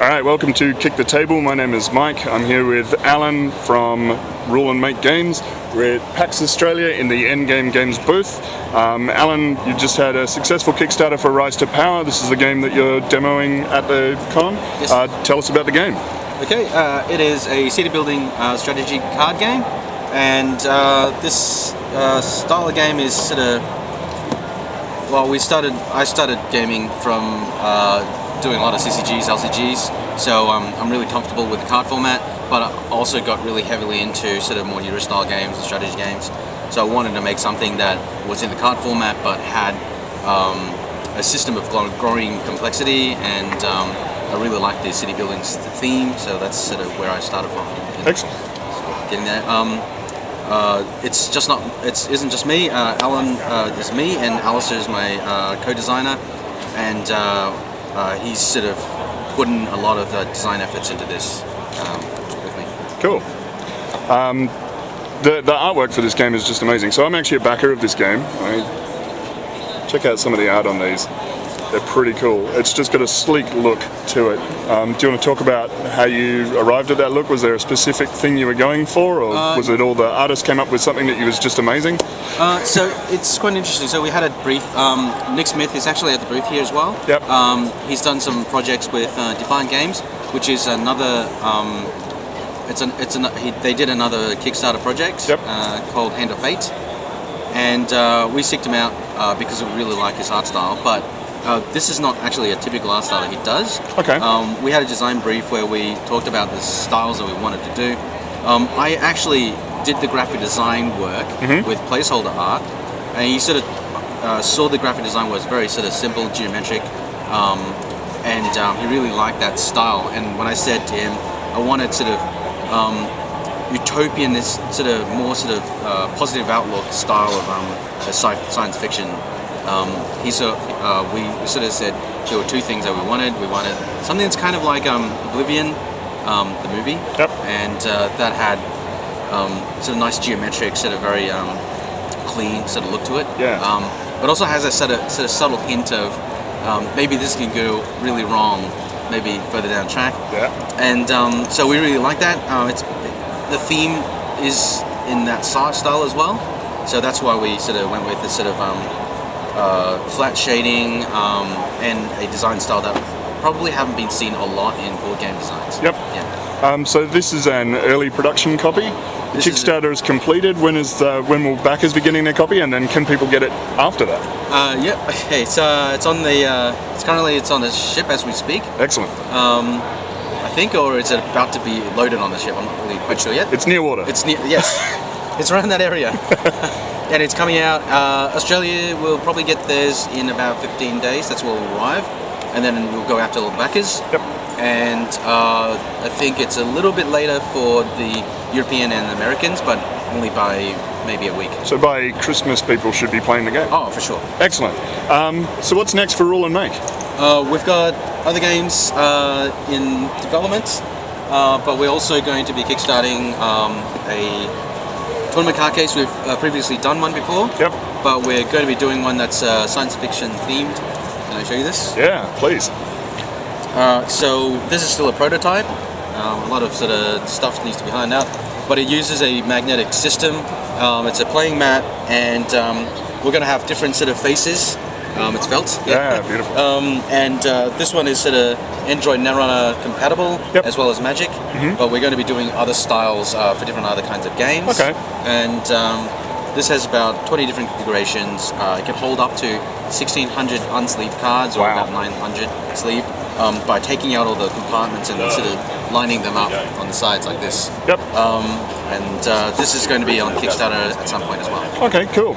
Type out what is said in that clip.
Alright, welcome to Kick the Table. My name is Mike. I'm here with Alan from Rule and Make Games. We're at PAX Australia in the Endgame Games booth. Alan, you just had a successful Kickstarter for Rise to Power. This is the game that you're demoing at the con. Yes. Tell us about the game. Okay, it is a city building strategy card game, and this style of game is sort of, well, I started gaming from doing a lot of CCGs, LCGs, so I'm really comfortable with the card format, but I also got really heavily into sort of more Euro style games and strategy games. So I wanted to make something that was in the card format but had a system of growing complexity, and I really like the city building theme, so that's sort of where I started from. Excellent. Getting there. It isn't just me. Alan is me, and Alistair is my co-designer, and he's sort of putting a lot of design efforts into this with me. Cool. The artwork for this game is just amazing. So I'm actually a backer of this game. Check out some of the art on these. They're pretty cool. It's just got a sleek look to it. Do you want to talk about how you arrived at that look? Was there a specific thing you were going for, or was it all the artists came up with something that was just amazing? So it's quite interesting. So we had a brief. Nick Smith is actually at the booth here as well. Yep. He's done some projects with Defiant Games, which is another. They did another Kickstarter project. Yep. Called Hand of Fate, and we seeked him out because we really like his art style, but. This is not actually a typical art style that he does. Okay. We had a design brief where we talked about the styles that we wanted to do. I actually did the graphic design work with placeholder art, and he sort of saw the graphic design was very sort of simple, geometric, and he really liked that style. And when I said to him, I wanted sort of utopian, this sort of more sort of positive outlook style of science fiction. We sort of said there were two things that we wanted. We wanted something that's kind of like Oblivion, the movie, yep. And that had sort of nice geometric, sort of very clean sort of look to it. Yeah. But also has a sort of subtle hint of maybe this can go really wrong, maybe further down the track. Yeah. And so we really like that. The theme is in that style as well. So that's why we sort of went with this sort of flat shading and a design style that probably haven't been seen a lot in board game designs. Yep. Yeah. So this is an early production copy. The Kickstarter is completed. When will backers be getting their copy, and then can people get it after that? Yeah. Okay. It's on the. It's currently on the ship as we speak. Excellent. I think, or is it about to be loaded on the ship? I'm not really quite sure yet. It's near water. It's near. Yes. It's around that area. And it's coming out. Australia will probably get theirs in about 15 days. That's where we'll arrive, and then we'll go out to all the backers. Yep. And I think it's a little bit later for the European and Americans, but only by maybe a week. So by Christmas, people should be playing the game. Oh, for sure. Excellent. So what's next for Rule and Make? We've got other games in development, but we're also going to be kickstarting a tournament card case. We've previously done one before. Yep. But we're going to be doing one that's science fiction themed. Can I show you this? Yeah, please. So this is still a prototype. A lot of sort of stuff needs to be ironed out, but it uses a magnetic system. It's a playing mat, and we're going to have different sort of faces. It's felt. Yeah, beautiful. And this one is sort of Android Netrunner compatible, as well as Magic. But we're going to be doing other styles for different other kinds of games. Okay. And this has about 20 different configurations. It can hold up to 1,600 unsleeved cards, or about 900 sleeved, by taking out all the compartments and sort of lining them up on the sides like this. Yep. And this is going to be on Kickstarter at some point as well. Okay, cool.